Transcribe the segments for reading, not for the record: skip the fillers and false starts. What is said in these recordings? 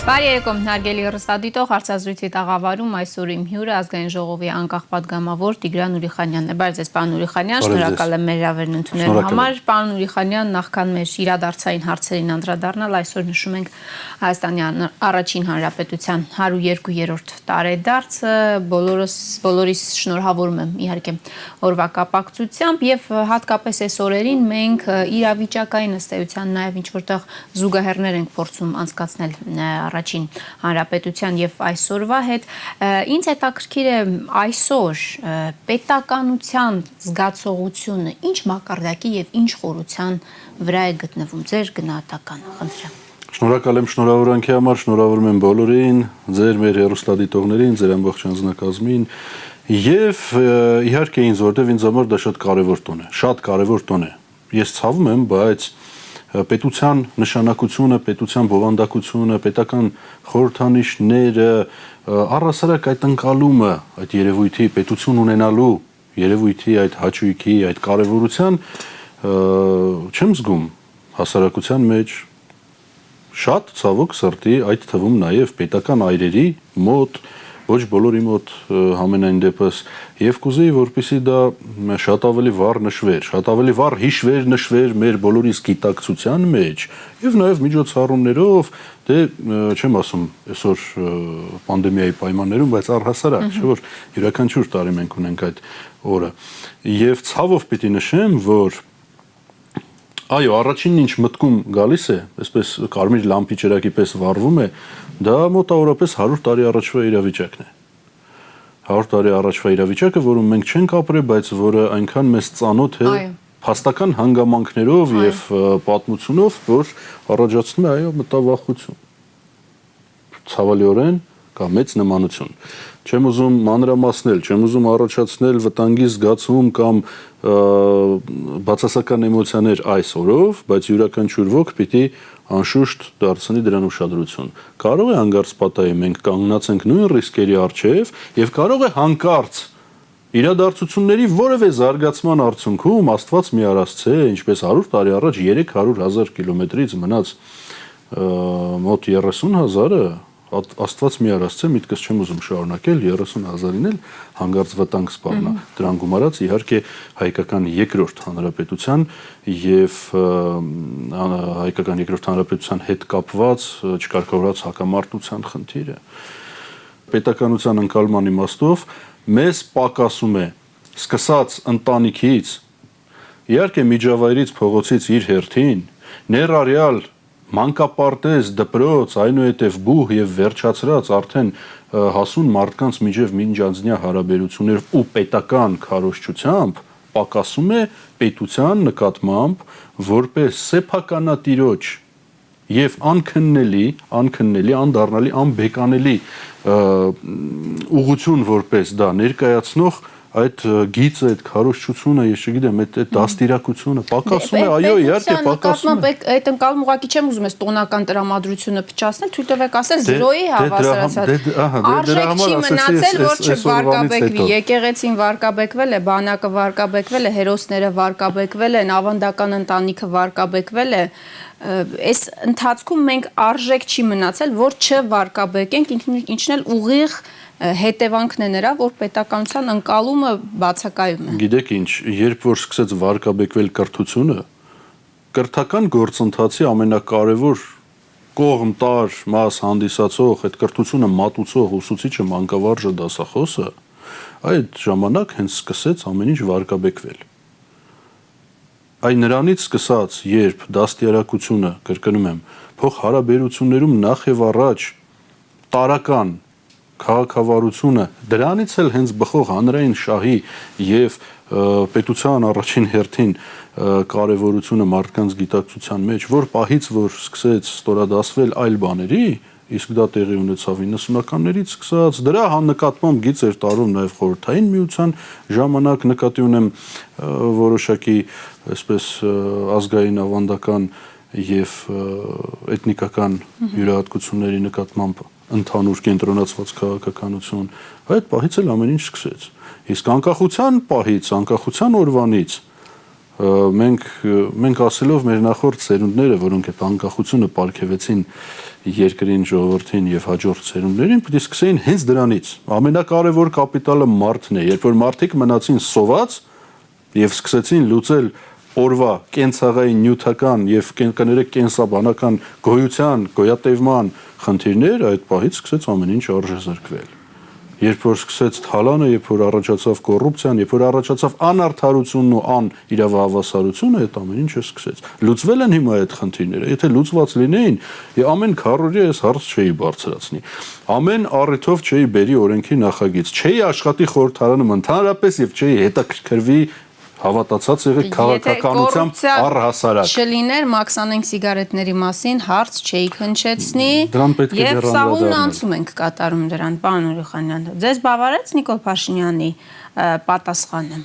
Բարի երեկո, հարգելի հեռուստադիտող, հարցազրույցի տաղավարում այսօր իմ հյուրը ազգային ժողովի անկախ պատգամավոր Տիգրան Ուրիխանյանն է։ Բարև ձեզ, պարոն Ուրիխանյան, շնորհակալ եմ մեր հրավերն ընդունելու համար։ Պարոն Ուրիխանյան, նախքան մեր իրադարձային հարցերին անդրադառնալ, այսօր նշում ենք Հայաստանի առաջին հանրապետության 102-րդ տարեդարձը, բոլորիս շնորհավորում եմ իհարկե օրվա կապակցությամբ եւ հատկապես այս օրերին մենք իրավիճակային ըստ էության նաեւ ինչ որտեղ զուգահեռներ ենք փորձում անցկացնել առաջին հանրապետության եւ այսօրվա հետ ինձ հետաքրքիր է այսօր պետականության զգացողությունը ինչ մակարդակի եւ ինչ խորության վրա է գտնվում ձեր գնահատականը խնդրեմ Շնորհակալ եմ շնորհավորանքի համար, շնորհավորում եմ բոլորին, ձեր մեր հեռուստադիտողներին, ձեր ամբողջ անձնակազմին եւ իհարկե ինձ որտեւ ինձ համար դա շատ կարեւոր տոն է, շատ կարեւոր տոն է։ Ես ցավում եմ, բայց պետության նշանակությունը, պետության բովանդակությունը, պետական խորհրդանիշները, առհասարակ այդ ընկալումը, այդ երևույթի պետություն ունենալու երևույթի այդ հաճույքի, այդ կարևորության չեմ զգում հասարակության մեջ շատ ցավոք սրտի այդ թվում նաև պետական այրերի մոտ ոչ բոլորի մոտ համենայն դեպս եւ կուզեի որպեսզի դա շատ ավելի վառ նշվեր, շատ ավելի վառ հիշվեր նշվեր մեր բոլորիս գիտակցության մեջ եւ նաեւ միջոցառումներով դե չեմ ասում այսօր պանդեմիայի պայմաններում, բայց առհասարակ չէ որ յուրաքանչյուր տարի մենք ունենք այդ օրը եւ ցավով պիտի նշեմ որ Այո, առաջինն ինչ մտքում գալիս է, այսպես կարմիր լամպի ճրակի պես վառվում է, դա մոտավորապես 100 տարի առաջվա իրավիճակն է։ 100 տարի առաջվա իրավիճակը, որում մենք չենք ապրել, բայց որը այնքան մեծ ծանոթ է փաստական հանգամանքներով եւ պատմությունով, որ առաջացնում է այո մտավախություն։ Ցավալիորեն կա մեծ նմանություն։ Չեմ ուզում մանրամասնել, չեմ ուզում առաջացնել վտանգի զգացում կամ բացասական էմոցիաներ այս օրով, բայց յուրաքանչյուր ոք պիտի անշուշտ դարձնի դրան ուշադրություն։ Կարող է հանկարծ պատահի մենք կանգնած ենք նույն ռիսկերի առջև եւ կարող է հանկարծ իրադարձությունների որևէ զարգացման արդյունքում Աստված մի արածցե, ինչպես 100 տարի առաջ 300,000 կիլոմետրից մնաց մոտ 30,000-ը Աստված մի արածցե, միտքս չեմ ուզում շարունակել 30,000-ին էլ հանգարց վտանգ սպառնա։ Դրան գումարած իհարկե հայկական երկրորդ հանրապետության եւ հայկական երկրորդ հանրապետության հետ կապված չկարգավորած հակամարտության խնդիրը։ Պետականության ընկալման իմաստով մեզ պակասում է սկսած ընտանիքից, իհարկե միջավայրից փողոցից իր հերթին, ներառյալ մանկապարտեզ, դպրոց, այնուհետև բուհ եւ վերջացրած արդեն հասուն մարդկանց միջև մինջանձնյա հարաբերություններ ու պետական քարոզչությամբ պակասում է պետության նկատմամբ որպես սեփականատիրոջ եւ անքննելի, անդառնալի, անբեկանելի ուղղություն որպես դա ներկայացնող այդ գիծը, այդ քարոզչությունը, ես չգիտեմ, այդ դաստիարակությունը պակասում է, այո, իհարկե պակասում է։ Այդ ընկալում ուղղակի չեմ ուզում այս տոնական տրամադրությունը փչացնել, թույլ տվեք ասել զրոյի հավասարացած։ Արժեք չի մնացել, որ չվարկաբեկվի, եկեղեցին վարկաբեկվել է, բանակը վարկաբեկվել է, հերոսները վարկաբեկվել են, ավանդական ընտանիքը վարկաբեկվել է։ Այս ընթացքում մենք արժեք չի մնացել, որ չվարկաբեկենք, ինչն էլ ուղիղ հետևանքն է նրա, որ պետականության ընկալումը բացակայում է։ Գիտեք ինչ, երբ որ սկսեց վարկաբեկվել կրթությունը, կրթական գործընթացի ամենակարևոր կողմտար մաս հանդիսացող այդ կրթությունը մատուցող ուսուցիչը մանկավարժը դասախոսը, այդ ժամանակ հենց սկսեց ամեն ինչ վարկաբեկվել։ Այն նրանից սկսած, երբ դաստիարակությունը, կրկնում եմ, փոխհարաբերություններում նախ եւ առաջ տարական քաղաքավարությունը դրանից էլ հենց բխող հանրային շահի եւ պետության առաջին հերթին կարևորությունը մարդկանց գիտակցության մեջ, որ պահից որ սկսեց ստորադասվել այլ բաների, իսկ դա տեղի ունեցավ 90-ականներից սկսած, դրա նկատմամբ գիծ էր տարում նաեւ խորհրդային միության ժամանակ նկատի ունեմ որոշակի այսպես ազգային ավանդական եւ էթնիկական յուրահատկությունների նկատմամբ ընդհանուր կենտրոնացված քաղաքականություն, այդ պահից էլ ամեն ինչ սկսեց։ Իսկ անկախության պահից, անկախության օրվանից մենք ասելով մեր նախորդ սերունդները, որոնք այդ անկախությունը պարգևեցին երկրին, ժողովրդին եւ հաջորդ սերունդներին, պետք է սկսեին հենց դրանից։ Ամենակարևոր կապիտալը մարդն է, երբ որ մարդիկ մնացին սոված եւ սկսեցին լուծել օրվա կենցաղային նյութական եւ կներեք կենսաբանական գոյության, գոյատևման խնդիրներ, այդ պահից սկսեց ամեն ինչ արժեզրկվել։ Երբ որ սկսեց թալանը, երբ որ առաջացավ կոռուպցիան, երբ որ առաջացավ անարդարությունն ու անիրավահավասարությունը, այդ ամեն ինչը սկսեց։ Լուծվել են հիմա այդ խնդիրները։ Եթե լուծված լինեին, ամեն քառորիա այս հարց չէի բարձրացնի։ Ամեն առիթով չէի բերի օրենքի նախագիծ, չէի աշխատի խորհրդարանում ընդհանրապես եւ չէի հետաքրքրվի հավատացած եղեք քաղաքականությամբ առհասարակ։ Չլիներ մաքսանենք սիգարետների մասին հարց չէի հնչեցնի եւ սաղուն անցում ենք կատարում դրան, պարոն Ուրիխանյան։ Ձեզ բավարարեց Նիկոլ Փաշինյանի պատասխանը։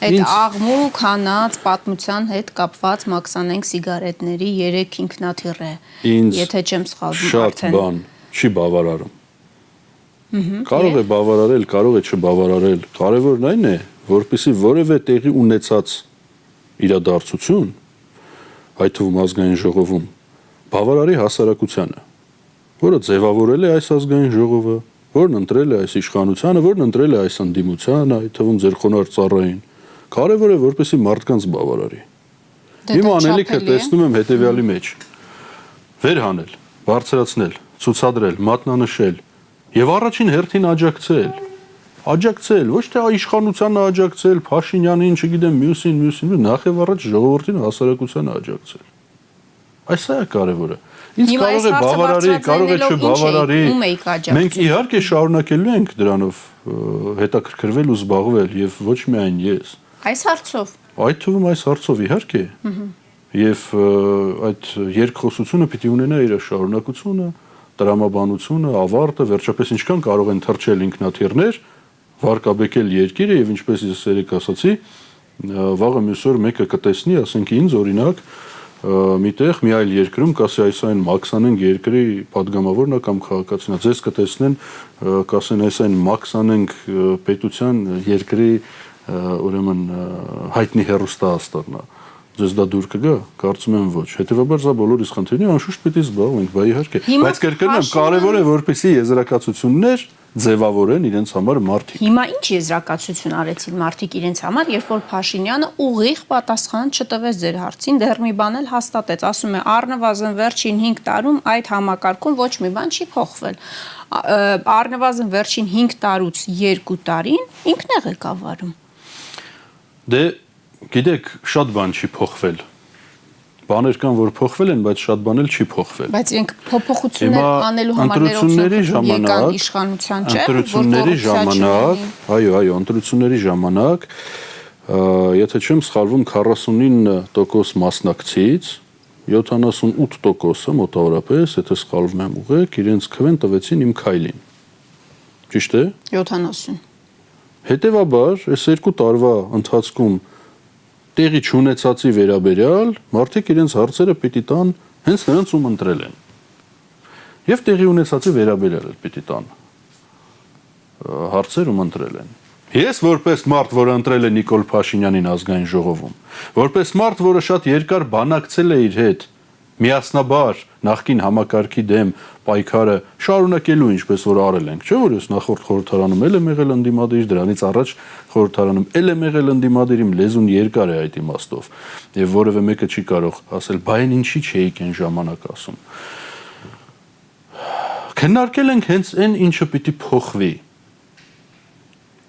Այդ աղմուկ հանած պատմության հետ կապված մաքսանենք սիգարետների 3 ինքնաթիռ է։ Եթե չեմ սխալվում արդեն։ Շատ բան չի բավարարում։ Կարող է բավարարել, կարող է չբավարարել։ Կարևորն այն է, որպեսզի որևէ տեղի ունեցած իրադարձություն, այդ թվում ազգային ժողովում, բավարարի հասարակությանը, որը ձևավորել է այս ազգային ժողովը, որն ընտրել է այս իշխանությանը, որն ընտրել է այս ընդդիմությանը, այդ թվում ձեր խոնարհ ծառային, կարևոր է որպեսզի մարդկանց բավարարի։ Իմ անելիքը տեսնում եմ հետևյալի մեջ. վեր հանել, բարձրացնել, ցուցադրել, մատնանշել եւ առաջին հերթին աջակցել, ոչ թե իշխանությանը աջակցել, Փաշինյանին, չգիտեմ, մյուսին, նախ եւ առաջ ժողովրդին, հասարակությանը աջակցել։ Այս է կարևորը։ Ինչ կարող է բավարարի, կարող է չբավարարի։ Մենք իհարկե շարունակելու ենք դրանով հետաքրքրվել ու զբաղվել եւ ոչ միայն ես։ Այս հարցով։ Այդ թվում այս հարցով իհարկե։ Եվ այդ երկխոսությունը պիտի ունենա իր շարունակությունը, տրամաբանությունը, ավարտը, վերջապես ինչքան կարող են թռչել ինքնաթիռներ, վարկաբեկել երկիրը եւ ինչպես ես երեք ասացի, վաղը մյուս օր մեկը կտեսնի, ասենք ինձ օրինակ, միտեղ մի այլ երկրում կասի այս այն մաքսանենք երկրի падգամավորն է կամ քաղաքացին է, ձեզ կտեսնեն, կասեն այս այն մաքսանենք պետության երկրի ուրեմն հայտնի հեռուստաաստղն է։ Ձեզ դա դուր կգա, կարծում եմ ոչ։ Հետևաբար սա բոլորիս խնդիրն է, անշուշտ պիտի զբաղվենք, բա իհարկե։ Բայց կրկնեմ, կարևոր է որպեսզի եզրակացություններ ձևավորեն իրենց համար մարդիկ։ Հիմա ինչ եզրակացություն արեցին մարդիկ իրենց համար, երբ որ Փաշինյանը ուղիղ պատասխան չտվեց ձեր հարցին, դեռ մի բան էլ հաստատեց, ասում է առնվազն վերջին 5 տարում այդ համակարգում ոչ մի բան չի փոխվել։ Առնվազն վերջին 5 տարուց 2 տարին ինքն է ղեկավարում։ Դե գիտեք, շատ բան չի փոխվել։ Բաներ կան, որ փոխվել են, բայց շատ բան էլ չի փոխվել։ Բայց իրենք փոփոխություններ անելու համար եկան իշխանության, չէ՞, ընտրությունների ժամանակ, այո, ընտրությունների ժամանակ, եթե չեմ սխալվում, 49% մասնակցից 78%-ը մոտավորապես, եթե սխալվում եմ ուղղեք, իրենց քվեն տվեցին իմ քայլին։ Ճիշտ է։ 70։ Հետևաբար, այս 2 տարվա ընթացքում տեղի չունեցածի վերաբերյալ մարդիկ իրենց հարցերը պիտի տան հենց նրանց ում ընտրել են։ Եվ տեղի ունեցածի վերաբերյալ էլ պիտի տան հարցեր ում ընտրել են։ Ես որպես մարդ, որը ընտրել է Նիկոլ Փաշինյանին ազգային ժողովում, որպես մարդ, որը շատ երկար բանակցել է իր հետ, միասնաբար նախկին համակարգի դեմ պայքարը շարունակելու ինչպես որ արել ենք, չէ՞ որ ես նախորդ խորհրդարանում էլ եմ եղել ընդդիմադիր, դրանից առաջ խորհրդարանում էլ եմ եղել ընդդիմադիր, իմ լեզուն երկար է այդ իմաստով եւ որևէ մեկը չի կարող ասել բայ այն ինչի չէիք այն ժամանակ ասում։ Քննարկել ենք հենց այն ինչը պիտի փոխվի։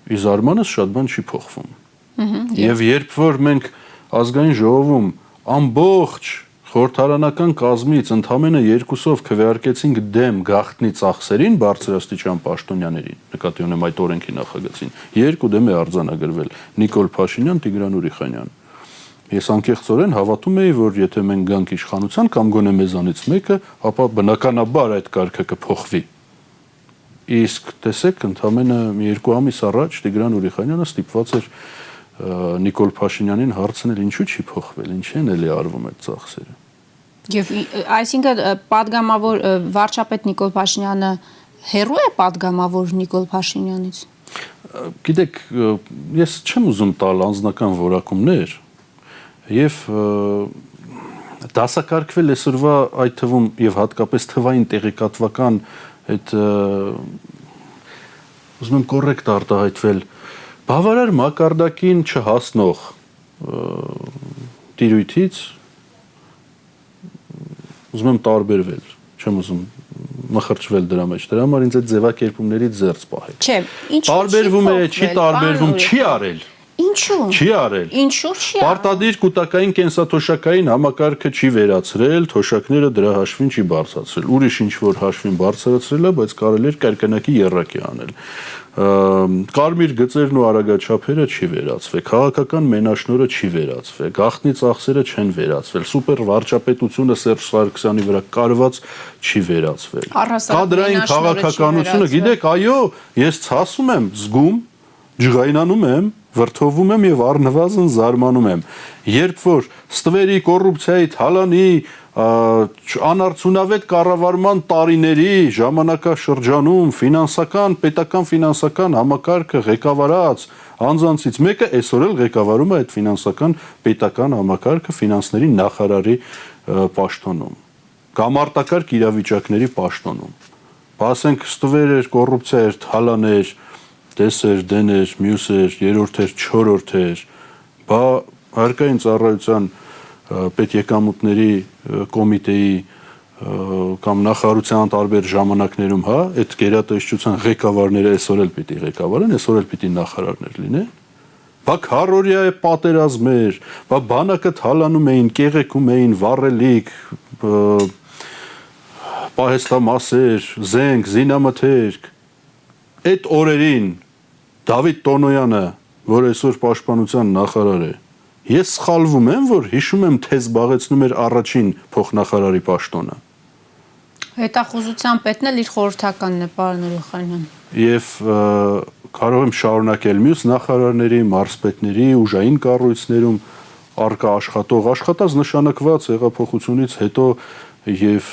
Ի զարմանս շատ բան չի փոխվում։ Եվ երբ որ մենք ազգային ժողովում ամբողջ խորհրդարանական կազմից ընդամենը 2-ով քվեարկեցինք դեմ գաղտնի ծախսերին բարձրաստիճան պաշտոնյաներին, նկատի ունեմ այդ օրենքի նախագծին, 2 դեմ է արձանագրվել Նիկոլ Փաշինյան, Տիգրան Ուրիխանյան։ Ես անկեղծորեն հավատում էի, որ եթե մենք գանք իշխանության կամ գոնե մեզանից մեկը, ապա բնականաբար այդ կարգը կփոխվի։ Իսկ տեսեք, ընդամենը 2 ամիս առաջ Տիգրան Ուրիխանյանը ստիպված էր Նիկոլ Փաշինյանին հարցնել ինչու չի փոխվել, ինչ են էլի արվում այդ ծախսերը։ Եվ այսինքն падգամավոր վարչապետ Նիկոլ Փաշինյանը հերո է падգամավոր Նիկոլ Փաշինյանից։ Գիտեք, ես չեմ ուզում տալ անձնական որակումներ, Եվ դասակարգվել այսօրվա այդ թվում եւ հատկապես թվային տեղեկատվական այդ ուզում եմ կոռեկտ արտահայտվել բավարար մակարդակին չհասնող տիրույթից ուզում եմ տարբերվել, չեմ ուզում մխրճվել դրա մեջ։ Դրա համար ինձ այդ ձևակերպումներից զերծ պահել։ Չէ, ինչու՞ տարբերվում է, չի տարբերվում, չի արել։ Ինչու՞։ Չի արել։ Ինչու՞ չի արել։ Պարտադիր կൂട്ടակային կենսաթոշակային համակարգը չի վերացրել, թոշակները դրա հաշվին չի բարձրացրել։ Ուրիշ ինչ որ հաշվին բարձրացրել է, բայց կարելի էր կրկնակի եռակի անել։ Կարմիր գծերն ու արագաչափերը չի վերացվել, քաղաքական մենաշնորհը չի վերացվել, գաղտնի ծախսերը չեն վերացվել, սուպեր վարչապետությունը Սերժ Սարգսյանի վրա կարված չի վերացվել։ Կադրային քաղաքականությունը, գիտեք, այո, ես ցասում եմ, զգում, ջղայնանում եմ, վրդովում եմ եւ առնվազն զարմանում եմ, երբ որ ստվերի, կոռուպցիայի, թալանի, անարդյունավետ կառավարման տարիների ժամանակաշրջանում պետական ֆինանսական համակարգը ղեկավարած անձանցից մեկը այսօր էլ ղեկավարում է այդ ֆինանսական պետական համակարգը ֆինանսների նախարարի պաշտոնում կամ արտակարգ իրավիճակների պաշտոնում։ Ասենք ստվեր էր, կոռուպցիա էր, թալաներ, տեսեր, դեներ, մյուսեր, երրորդեր, չորրորդեր, բա հարկային ծառայության պետեկամուտների կոմիտեի կամ նախարարության տարբեր ժամանակներում, հա, այդ գերատեսչության ղեկավարները այսօր էլ պիտի ղեկավարեն, այսօր էլ պիտի նախարարներ լինեն։ Բա քարորիա է պատերազմեր, բա բանակը թալանում էին, կեղեքում էին, վառելիք, պահեստամասեր, զենք, զինամթերք։ Այդ օրերին Դավիթ Տոնոյանը, որ այսօր պաշտպանության նախարար է, ես սխալվում եմ, որ հիշում եմ, թե զբաղեցնում էր առաջին փոխնախարարի պաշտոնը։ Հետախուզության պետն էլ իր խորհրդականն է, պարոն Ուրիխանյան։ Եվ կարող եմ շարունակել մյուս նախարարների, մարզպետների, ուժային կառույցներում արկա աշխատած նշանակված հեղափոխությունից հետո եւ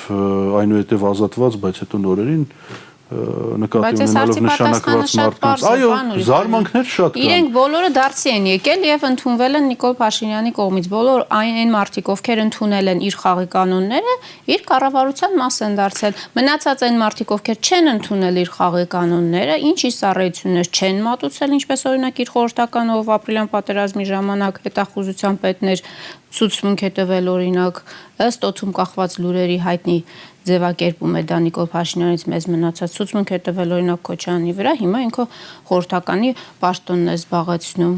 այնուհետեւ ազատված, բայց հետո նորերին նկատի ունենալով նշանակված մարդկանց։ Այո, զարմանքներ շատ կան։ Իրենք բոլորը դարձի են եկել եւ ընդունվել են Նիկոլ Փաշինյանի կողմից։ Բոլոր այն մարդիկ, ովքեր ընդունել են իր խաղի կանոնները, իր կառավարության մաս են դարձել։ Մնացած այն մարդիկ, ովքեր չեն ընդունել իր խաղի կանոնները, ինչ ծառայություններ չեն մատուցել, ինչպես օրինակ իր խորհրդական ով ապրիլյան պատերազմի ժամանակ հետախուզության պետներ ցուցմունք է տվել օրինակ ըստ օդում կախված լուրերի հայտնի ձևակերպում է դա Նիկոլ Փաշինյանից մեզ մնացած ցուցմունք է տվել օրինակ Քոչարյանի վրա, հիմա ինքը խորհրդականի պաշտոնն է զբաղեցնում։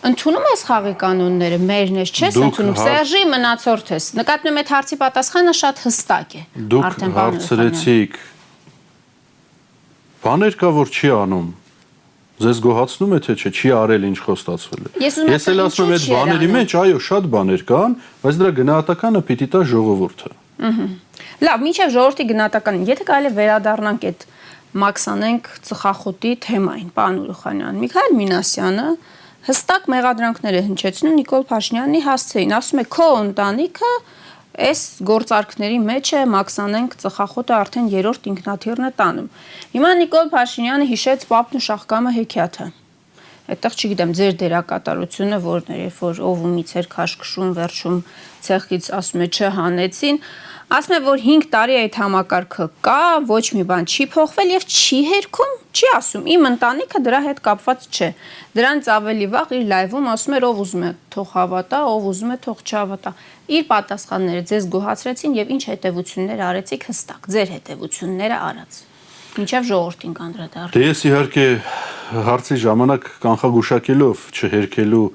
Ընդունում ես խաղի կանոնները, մերն ես, չես ընդունում, Սերժի մնացորդ ես։ Նկատում եմ այդ հարցի պատասխանը շատ հստակ է։ Դուք հարցրեցիք, բաներ կա, որ չի անում։ Ձեզ գոհացնում է թե չէ, չի արել ինչ խոստացվել է։ Ես էլ ասում եմ այդ բաների մեջ, այո, շատ բաներ կան, բայց դրա գնահատականը պիտի տա ժողովուրդը։ Լավ, մինչև ժողովրդի գնահատականին, եթե կարելի վերադառնանք այդ մաքսանենք ծխախոտի թեմային, պարոն Ուրիխանյան, Միքայել Մինասյանը հստակ մեղադրանքներ է հնչեցնում Նիկոլ Փաշինյանի հասցեին, ասում է քո ընտանիքը այս գործարքների մեջ է մաքսանենք ծխախոտը արդեն երրորդ ինքնաթիռն է տանում։ Հիմա Նիկոլ Փաշինյանը հիշեց Պապն ու Շահկամը հեքիաթը։ Այդտեղ չգիտեմ ձեր դերակատարությունը որն էր, երբ որ ով ումից էր քաշքշում, վերջում ցեղից ասում է չհանեցին, ասում է որ 5 տարի այդ համակարգը կա, ոչ մի բան չի փոխվել եւ չի հերքում, չի ասում իմ ընտանիքը դրա հետ կապված չէ։ Դրանից ավելի վաղ իր լայվում ասում էր ով ուզում է թող հավատա, ով ուզում է թող չհավատա։ Իր պատասխանները ձեզ գոհացրեցին եւ ինչ հետեւություններ արեցիք հստակ, ձեր հետեւությունները արած։ Մինչև ժողովրդին կանդրադառնա։ Դե ես իհարկե հարցի ժամանակ կանխագուշակելով չհերքելու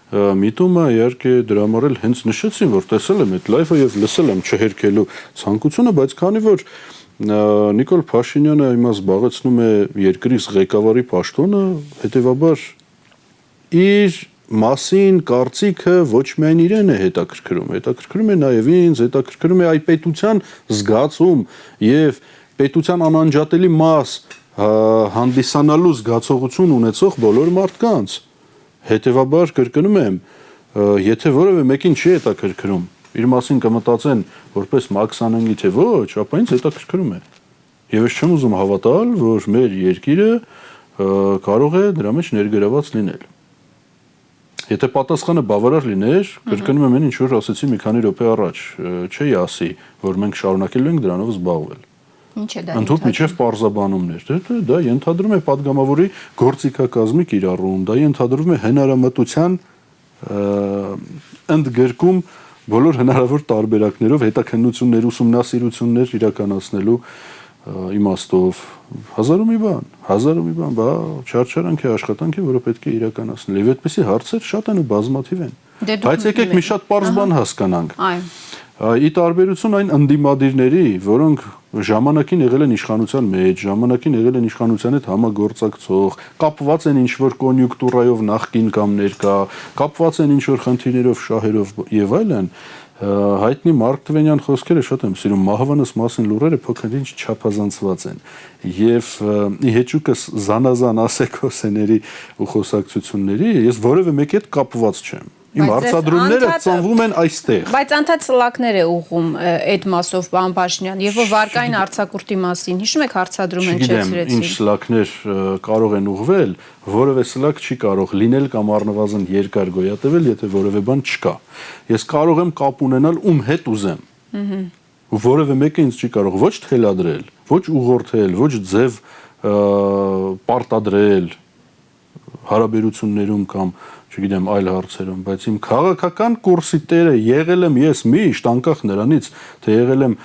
միտումը իհարկե դրա համար էլ հենց նշեցին, որ տեսել եմ այդ լայվը եւ լսել եմ չհերքելու ցանկությունը, բայց քանի որ Նիկոլ Փաշինյանը հիմա զբաղեցնում է երկրի ղեկավարի պաշտոնը, հետեւաբար իր մասին կարծիքը ոչ միայն իրեն է հետաքրքրում է նաեւ ինձ, հետաքրքրում է այ պետության զգացում եւ պետության անանջատելի մաս հանդիսանալու զգացողություն ունեցող բոլոր մարդկանց։ Հետևաբար կրկնում եմ, եթե որևէ մեկին չի հետաքրքրում, իր մասին կմտածեն որպես մաքսանենգի թե ոչ, ապա ինձ հետաքրքրում է։ Եվ ես չեմ ուզում հավատալ, որ մեր երկիրը կարող է դրա մեջ ներգրաված լինել։ Եթե պատասխանը բավարար լիներ, կրկնում եմ այն ինչ որ ասացի մի քանի րոպե առաջ, չէի ասի, որ մենք շարունակելու ենք դրանով զբաղվել։ Ինչ է դա։ Ընդհանուր միջև պարզաբանումներ։ Դա ենթադրում է падգամավորի գործիքակազմի կիրառում, դա ենթադրում է հնարամտության ընդգրկում բոլոր հնարավոր տարբերակներով հետաքննություններ, ուսումնասիրություններ իրականացնելու իմաստով հազար ու մի բան, բա չարչարանք է աշխատանք է, որը պետք է իրականացնել։ Եվ այդպիսի հարցեր շատ են ու բազմաթիվ են։ Բայց եկեք մի շատ պարզ բան հասկանանք։ Ի տարբերություն այն ընդդիմադիրների, որոնք ժամանակին եղել են իշխանության մեջ, ժամանակին եղել են իշխանության հետ համագործակցող, կապված են ինչ-որ կոնյուկտուրայով նախկին կամ ներկա, կապված են ինչ-որ խնդիրներով, շահերով եւ այլն, հայտնի Մարկ Տվենյան խոսքերը շատ եմ սիրում, մահվանս մասին լուրերը փոքր-ինչ չափազանցված են եւ ի հեճուկս զանազան ասեկոսեների ու խոսակցությունների ես որևէ մեկի հետ կապված չեմ։ Իմ հարցադրումները ծնվում են այստեղ։ Բայց անդադ սլակներ է ուղում այդ մասով պարոն Փաշինյան, եւ որ վարկային արձակուրդի մասին հիշում եք հարցադրում են չեցրեցին։ Ինչ սլակներ կարող են ուղվել, որևէ սլակ չի կարող լինել կամ առնվազն երկար գոյատևել, եթե որևէ բան չկա։ Ես կարող եմ կապ ունենալ ում հետ ուզեմ։ Որևէ մեկը ինձ չի կարող ոչ թելադրել, ոչ ուղղորդել, ոչ ձև պարտադրել հարաբերություններում կամ չգիտեմ այլ հարցերում, բայց իմ քաղաքական կուրսի տերը եղել եմ ես միշտ անկախ նրանից, թե եղել եմ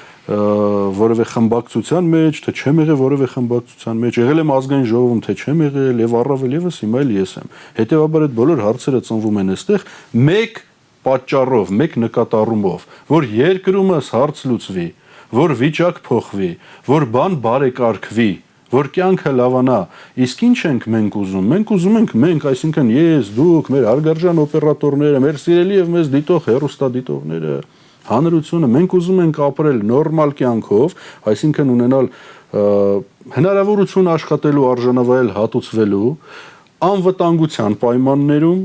որևէ խմբակցության մեջ, թե չեմ եղել որևէ խմբակցության մեջ, եղել եմ ազգային ժողովում, թե չեմ եղել եւ առավել եւս հիմա էլ ես եմ։ Հետեւաբար այդ բոլոր հարցերը ծնվում են այստեղ մեկ պատճառով, մեկ նկատառումով, որ երկրումս հարց լուծվի, որ վիճակ փոխվի, որ բան բարեկարգվի, որ կյանքը լավանա, իսկ ինչ ենք մենք ուզում։ Մենք ուզում ենք մենք, այսինքն ես, դուք, մեր հարգարժան օպերատորները, մեր սիրելի եւ մեզ դիտող հեռուստադիտողները, հանրությունը, մենք ուզում ենք ապրել նորմալ կյանքով, այսինքն ունենալ հնարավորություն աշխատելու, արժանավայել, հատուցվելու անվտանգության պայմաններում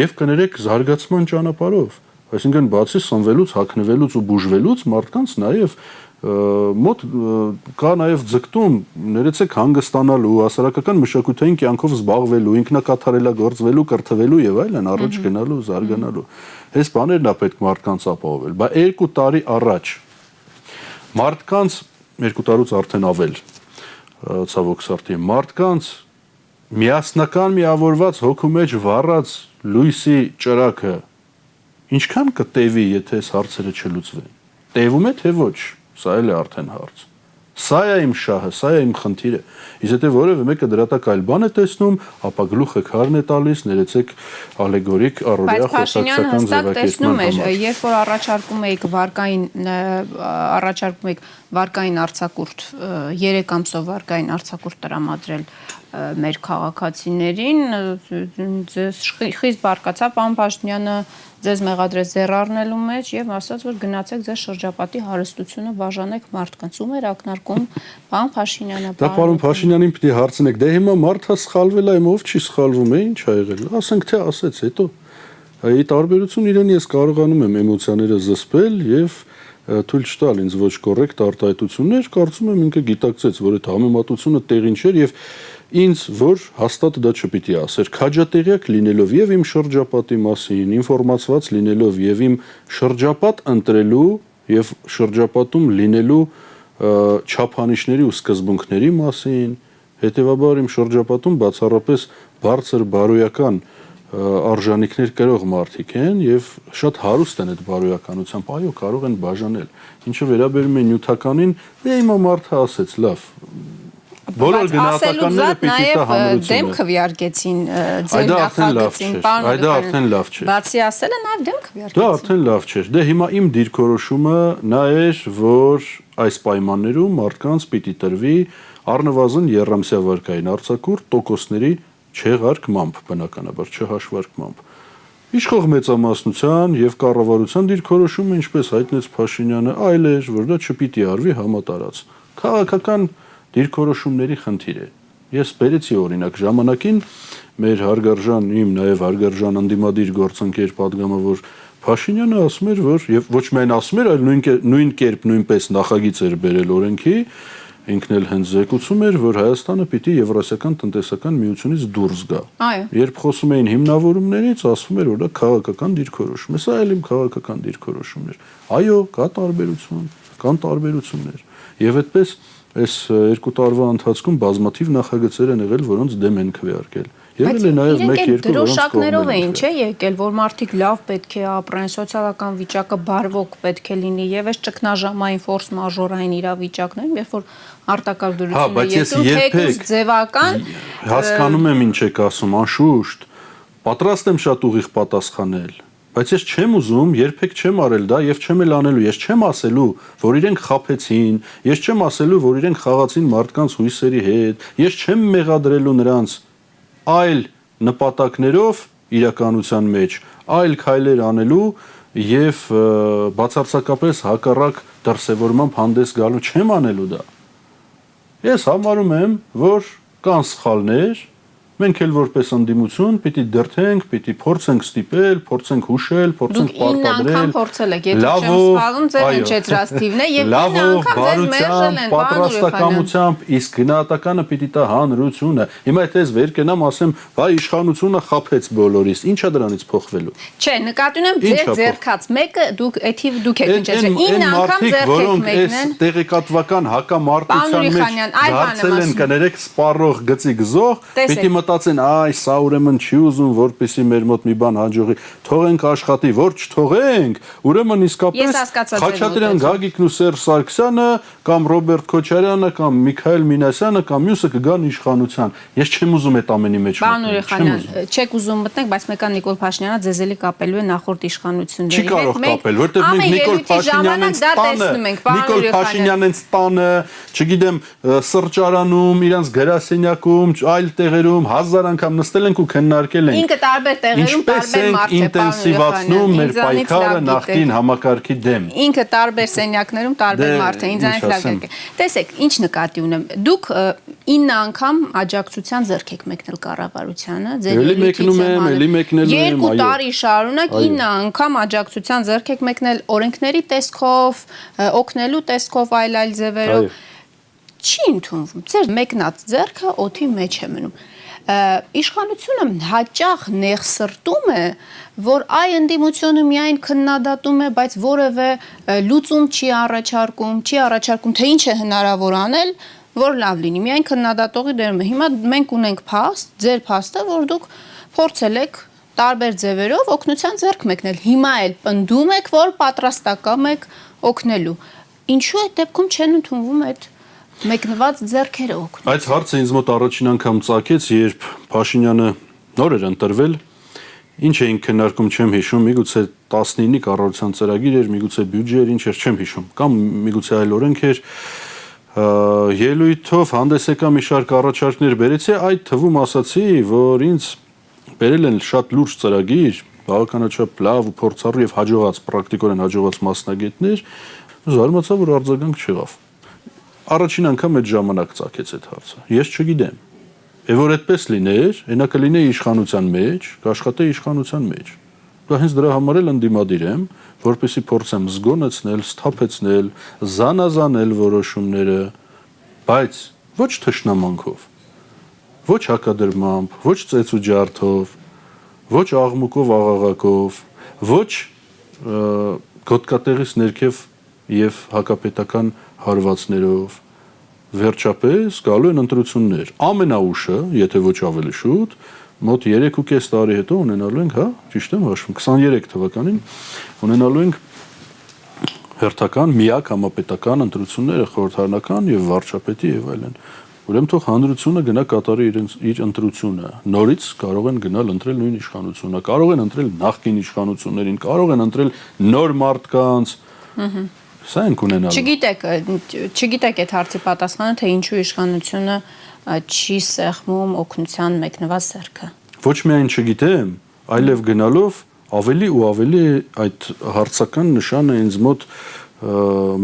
եւ կներեք զարգացման ճանապարհով։ Այսինքն բացի սնվելուց, հագնվելուց ու բուժվելուց մարդկանց նաեւ մոտ կա նաև ձգտում ներեցեք հանգստանալու, հասարակական մշակութային կյանքով զբաղվելու, ինքնակատարելագործվելու, կրթվելու եւ այլն, առաջ գնալու, զարգանալու։ Այս բաներն է պետք մարդկանց ապահովել։ Բա 2 տարի առաջ մարդկանց 2 տարուց արդեն ավել ցավոք սրտի մարդկանց միասնական միավորված հոգու մեջ վառած լույսի ճրակը ինչքան կտևի, եթե այս հարցերը չլուծվեն։ Տևում է թե ոչ։ Սա էլ է արդեն հարց։ Սա է իմ շահը, սա է իմ խնդիրը։ Իսկ եթե որևէ մեկը դրատակ այլ բան է տեսնում, ապա գլուխը քարն է տալիս, ներեցեք ալեգորիկ առօրյա խոսակցական ձևակերպման համար։ Երբ որ առաջարկում եք վարկային արձակուրդ 3 ամսով վարկային արձակուրդ տրամադրել մեր քաղաքացիներին, ձեզ խիստ բարկացա պարոն Փաշինյանը ձեզ մեղադրեց ձեռ առնելու մեջ եւ ասաց, որ գնացեք ձեր շրջապատի հարստությունը բաժանեք մարդկանց։ Ում էր ակնարկում պարոն Փաշինյանը։ Դա պարոն Փաշինյանին պիտի հարցնեք, դե հիմա մարդը սխալվել է, ով չի սխալվում է, ինչ ա եղել։ Ասենք թե ասեց, հետո ի տարբերություն իրեն ես կարողանում եմ էմոցիաները զսպել եւ թույլ չտալ ինձ ոչ կոռեկտ արտահայտություններ, կարծում եմ ինքը գիտակցեց, որ այդ համեմատությունը տեղին չէր եւ ինձ որ հաստատ դա չպիտի ասեր քաջատեղյակ լինելով եւ իմ շրջապատի մասին, ինֆորմացված լինելով եւ իմ շրջապատ ընտրելու եւ շրջապատում լինելու չափանիշների ու սկզբունքների մասին, հետեւաբար իմ շրջապատում բացառապես բարձր բարոյական արժանինքներ կրող մարդիկ են եւ շատ հարուստ են այդ բարոյականությամբ, այո, կարող են բաժանել։ Ինչը վերաբերում է նյութականին, դե հիմա մարդը ասեց, լավ։ Բոլոր գնահատականները պիտի տա հանրությունը։ Դեմ քվեարկեցին ձեր նախագծին, պարոն։ Այդ արդեն լավ չէ։ Բացի ասելը նաև դեմ քվեարկեցին։ Դա արդեն լավ չէ։ Դե հիմա իմ դիրքորոշումը նա էր, որ այս պայմաններում մարդկանց պիտի տրվի առնվազն երամսյա վարկային արձակուրդ տոկոսների չեղարկմամբ, բնականաբար չհաշվարկմամբ։ Իշխող մեծամասնության եւ կառավարության դիրքորոշումը, ինչպես հայտնեց Փաշինյանը, այլ էր, որ դա չպիտի արվի համատարած։ Քաղաքական դիրքորոշումների խնդիր է։ Ես բերեցի օրինակ ժամանակին մեր հարգարժան, իմ նաև հարգարժան անդիմադիր գործընկեր падգամավոր Փաշինյանը ասում էր, որ եւ ոչ միայն ասում էր, այլ նույն կերպ նույնպես նախագիծ էր բերել օրենքի, ինքն էլ հենց զեկուցում էր, որ Հայաստանը պիտի Եվրասիական տնտեսական միությունից դուրս գա։ Այո։ Երբ խոսում էին հիմնավորումներից, ասվում էր, որ դա քաղաքական դիրքորոշում է, սա էլ իմ քաղաքական դիրքորոշումն էր։ Այո, կա տարբերություն, կան տարբերություններ։ Եվ այդպես այս 2 տարվա ընթացքում բազմաթիվ նախագծեր են եղել, որոնց դեմ են քվեարկել։ Եղել է նաև 1-2 դրոշակներով էին, չէ, եկել, որ մարդիկ լավ պետք է ապրեն, սոցիալական վիճակը բարվոք պետք է լինի, եւ այս ճգնաժամային ֆորս մաժորային իրավիճակներում, երբ որ արտակարգ դրությունը թեկուզ ձևական հասկանում եմ ինչ եք ասում, անշուշտ պատրաստ եմ շատ ուղիղ պատասխանել, բայց ես չեմ ուզում, երբեք չեմ արել դա եւ չեմ էլ անելու, ես չեմ ասելու, որ իրենք խաբեցին, ես չեմ ասելու, որ իրենք խաղացին մարդկանց հույսերի հետ, ես չեմ մեղադրելու նրանց այլ նպատակներով իրականության մեջ, այլ քայլեր անելու եւ բացարձակապես հակառակ դրսևորմամբ հանդես գալու չեմ անելու դա։ Ես համարում եմ, որ կան սխալներ, մենք էլ որպես ընդդիմություն պիտի դրթենք, պիտի փորձենք ստիպել, փորձենք հուշել, փորձենք պարտադրել։ Դուք 9 անգամ փորձել եք, եթե չեմ սխալվում, ձեր հնչեցրած թիվն է եւ 9 անգամ ձեզ մերժել են, պատրաստակամությամբ, իսկ գնահատականը պիտի տա հանրությունը։ Հիմա եթե ես վեր կենամ, ասեմ, «Վայ, իշխանությունը խաբեց բոլորիս»։ Ինչա դրանից փոխվելու։ Չէ, նկատի ունեմ ձեր ձեռքած մեկը դուք եք հնչեցրել։ 9 անգամ ձեռք եք մեկնել։ Տեղեկատվական հակամարտության մեջ դարձել են կներեք սպառող գծի գզող, պիտի մտածեն, այ սա ուրեմն չի ուզում, որպեսի մեր մոտ մի բան հաջողի, թողենք աշխատի, որ չթողենք, ուրեմն իսկապես Խաչատրյան Գագիկն ու Սերժ Սարգսյանը կամ Ռոբերտ Քոչարյանը կամ Միքայել Մինասյանը կամ մյուսը կգան իշխանության։ Ես չեմ ուզում այդ ամենի մեջ մտնել։ Պարոն Ուրիխանյան, չեք ուզում մտնեք, բայց մեկ Նիկոլ Փաշինյանը ձեզ էլի կապելու է նախորդ իշխանությունների հետ։ Չի կարող կապել, որտեղ մենք Նիկոլ Փաշինյանն տանը, չգիտեմ, սրճարանում, իրանց գրասենյակում, այլ տեղերում 1000 անգամ նստել ենք ու քննարկել ենք։ Ինքը տարբեր տեղերում տարբեր մարդ է, ինտենսիվացնում մեր պայքարը նախկին համակարգի դեմ։ Ինքը տարբեր սենյակներում տարբեր մարդ է, ինձանից լավ է։ Տեսեք, ինչ նկատի ունեմ։ Դուք 9 անգամ աջակցության ձեռք եք մեկնել կառավարությանը, ձեր ելույթից 2 տարի շարունակ 9 անգամ աջակցության ձեռք եք մեկնել օրենքների տեսքով, օգնելու տեսքով, այլ ձևերով։ Չի ընդունվում։ Ձեր մեկնած ձեռքը օդի մեջ է մնում։ Իշխանությունը հաճախ նեղսրտում է, որ այ ընդդիմությունը միայն քննադատում է, բայց որևէ լուծում չի առաջարկում, թե ինչ է հնարավոր անել, որ լավ լինի։ Միայն քննադատողի դերում է։ Հիմա մենք ունենք փաստ, ձեր փաստը, որ դուք փորձել եք տարբեր ձևերով օգնության ձեռք մեկնել։ Հիմա էլ պնդում եք, որ պատրաստակամ եք օգնելու։ Ինչու այդ դեպքում չեն ընդունվում այդ մեկնված ձեռքերը օգնում։ Այդ հարցը ինձ մոտ առաջին անգամ ծագեց, երբ Փաշինյանը նոր էր ընտրվել, ինչ էինք քննարկում, չեմ հիշում, միգուցե 19-ի կառավարության ծրագիր էր, միգուցե բյուջե էր, ինչ էր, չեմ հիշում, կամ միգուցե այլ օրենք էր, ելույթով հանդես եկա մի շարք առաջարկներ բերեցի, այդ թվում ասացի, որ ինձ բերել են շատ լուրջ ծրագիր, բավականաչափ լավ ու փորձառու եւ հաջողած, պրակտիկորեն հաջողած մասնագետներ, զարմացա, որ արձագանք չեղավ։ Առաջին անգամ այդ ժամանակ ծագեց այդ հարցը։ Ես չգիտեմ։ Եվ որ այդպես լիներ, այնա կլինեի իշխանության մեջ, կաշխատեի իշխանության մեջ։ Դա հենց դրա համար էլ ընդդիմադիր եմ, որպեսզի փորձեմ զգոնացնել, սթափեցնել, զանազանել որոշումները, բայց ոչ թշնամանքով, ոչ հակադրմամբ, ոչ ծեծուջարդով, ոչ աղմուկով, աղաղակով, ոչ գոտկատեղից ներքև եւ հակապետական հարվածներով, վերջապես գալու են ընտրություններ։ Ամենաուշը, եթե ոչ ավելի շուտ, մոտ 3.5 տարի հետո ունենալու ենք, հա, ճիշտ եմ հաշվում, 23 թվականին ունենալու ենք հերթական միակ համապետական ընտրությունները, խորհրդարանական եւ վարչապետի եւ այլն։ Ուրեմն թող հանրությունը գնա կատարի իր ընտրությունը։ Նորից կարող են գնալ ընտրել նույն իշխանությունը, կարող են ընտրել նախկին իշխանություններին, կարող են ընտրել նոր մարդկանց։ Սա ենք ունենալու։ Չգիտեք այդ հարցի պատասխանը, թե ինչու իշխանությունը չի սեղմում օգնության մեկնված ձեռքը։ Ոչ միայն չգիտեմ, այլև գնալով ավելի ու ավելի այդ հարցական նշանը ինձ մոտ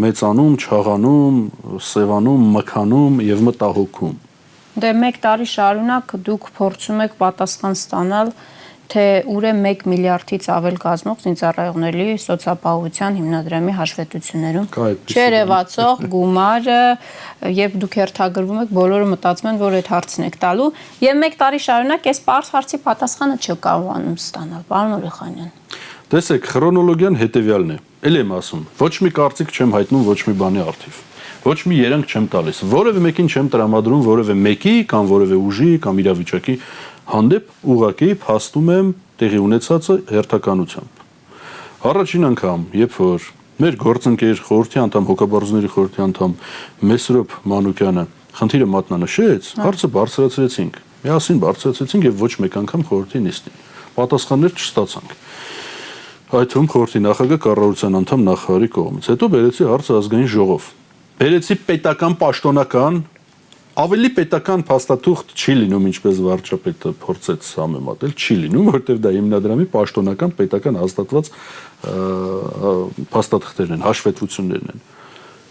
մեծանում, չաղանում, սևանում, մքանում եւ մտահոգում։ Դե 1 տարի շարունակ դուք փորձում եք պատասխան ստանալ թե ուր է 1 միլիարդից ավել կազմող զինծառայողների սոցիալապահովության հիմնադրամի հաշվետվություններում չերևացող գումարը, երբ դուք հերթագրվում եք, բոլորը մտածում են, որ այդ հարցն եք տալու, եւ 1 տարի շարունակ այս պարզ հարցի պատասխանը չկարողանում ստանալ, պարոն Ուրիխանյան։ Տեսեք, քրոնոլոգիան հետեւյալն է։ Էլ եմ ասում, ոչ մի կարծիք չեմ հայտնում ոչ մի բանի առթիվ։ Ոչ մի երանգ չեմ տալիս։ Որևէ մեկին չեմ տրամադրում որևէ մեկի կամ որևէ ուժի կամ իրավիճակի հանդեպ ուղղակի փաստում եմ տեղի ունեցածը հերթականությամբ։ Առաջին անգամ, երբ որ մեր գործընկեր խորհրդի անդամ հոգաբարձուների խորհրդի անդամ Մեսրոպ Մանուկյանը խնդիրը մատնանշեց, հարցը բարձրացրեցինք։ Միասին բարձրացրեցինք եւ ոչ մեկ անգամ խորհրդի նիստին պատասխաններ չստացանք։ Այդ թվում խորհրդի նախագահ կառավարության անդամ նախարարի կողմից։ Հետո բերեցի հարցը ազգային ժողով։ Բերեցի պետական պաշտոնական, ավելի պետական փաստաթուղթ չի լինում, ինչպես վարչապետը փորձեց համեմատել, չի լինում, որտեղ դա հիմնադրամի պաշտոնական պետական հաստատված փաստաթղթերն են, հաշվետվություններն են։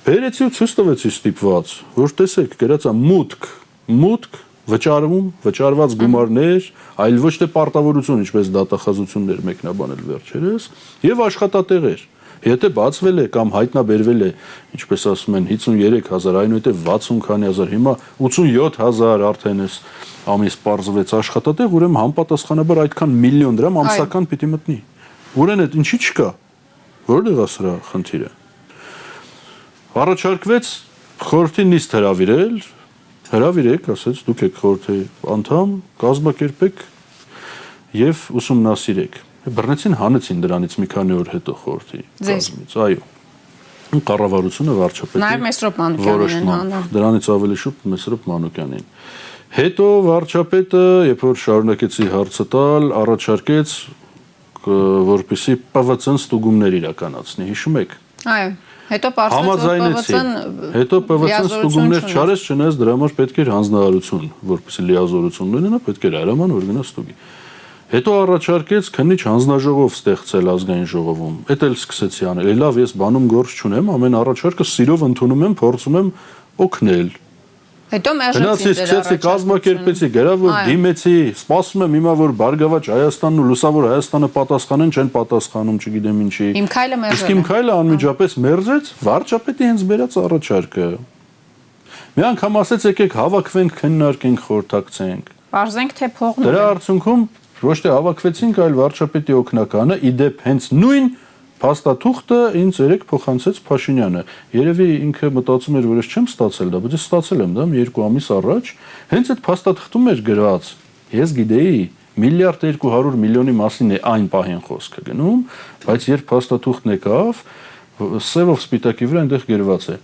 Բերեցի ու ցույց տվեցի ստիպված, որ տեսեք, գրած է մուտք վճարված գումարներ, այլ ոչ թե պարտավորություն, ինչպես դատախազություններ մեկնաբանել վերջերս, եւ աշխատատեղեր։ Եթե բացվել է կամ հայտնաբերվել է, ինչպես ասում են, 53,000, այնուհետև 60 քանի հազար, հիմա 87,000 արդեն էս ամիս պարզվեց աշխատատեղ, ուրեմն համապատասխանաբար այդքան միլիոն դրամ ամսական պիտի մտնի։ Ուրեմն այդ ինչի չկա։ Որտեղ է սրա խնդիրը։ Առաջարկվեց խորհրդի նիստ հրավիրեք, ասեց, դուք եք խորհրդի անդամ, կազմակերպեք եւ ուսումնասիրեք։ Բռնեցին, հանեցին դրանից մի քանի օր հետո խորհրդի կազմից, այո։ Կառավարությունը վարչապետի Նաև Մեսրոպ Մանուկյանին են հանել։ Դրանից ավելի շուտ Մեսրոպ Մանուկյանին։ Հետո վարչապետը, երբ որ շարունակեցի հարցը տալ, առաջարկեց, որպեսզի ՊՎՑ-ն ստուգումներ իրականացնի, հիշում եք։ Այո։ Հետո պարզվեց, հետո ՊՎՑ-ն ստուգումներ չարեց, չնայած դրա համար պետք էր հանձնարարություն, որպեսզի լիազորություն ունենա, պետք էր հրաման, որ գնա ստուգի։ Հետո առաջարկեց քննիչ հանձնաժողով ստեղծել ազգային ժողովում։ Էդ էլ սկսեցի անել։ Լավ, ես բանում գործ չունեմ, ամեն առաջարկը սիրով ընդունում եմ, փորձում եմ օգնել։ Հետո մերժեցի կազմակերպեցի, գրավոր դիմեցի, սպասում եմ հիմա որ Բարգավաճ Հայաստանն ու Լուսավոր Հայաստանը պատասխանեն, չեն պատասխանում, չգիտեմ ինչի։ Իմ քայլը մերժել։ Իսկ իմ քայլը անմիջապես մերժեց վարչապետի հենց բերած առաջարկը։ Մի անգամ ասեց եկեք հավաքվենք, քննարկենք, խորհրդակցենք։ Պարզենք թե փողն Դրա արդյունքում ոչ թե հավաքվեցինք, այլ վարչապետի օգնականը, իդեպ հենց նույն փաստաթուղթը ինձ երեք փոխանցեց Փաշինյանը։ Երևի ինքը մտածում էր, որ ես չեմ ստացել դա, բայց ես ստացել եմ դա 2 ամիս առաջ։ Հենց այդ փաստաթղթում էր գրված։ Ես գիտեի, 1,2 միլիարդի մասին է այն պահին խոսքը գնում, բայց երբ փաստաթուղթն եկավ, սևով սպիտակի վրա այնտեղ գրված է։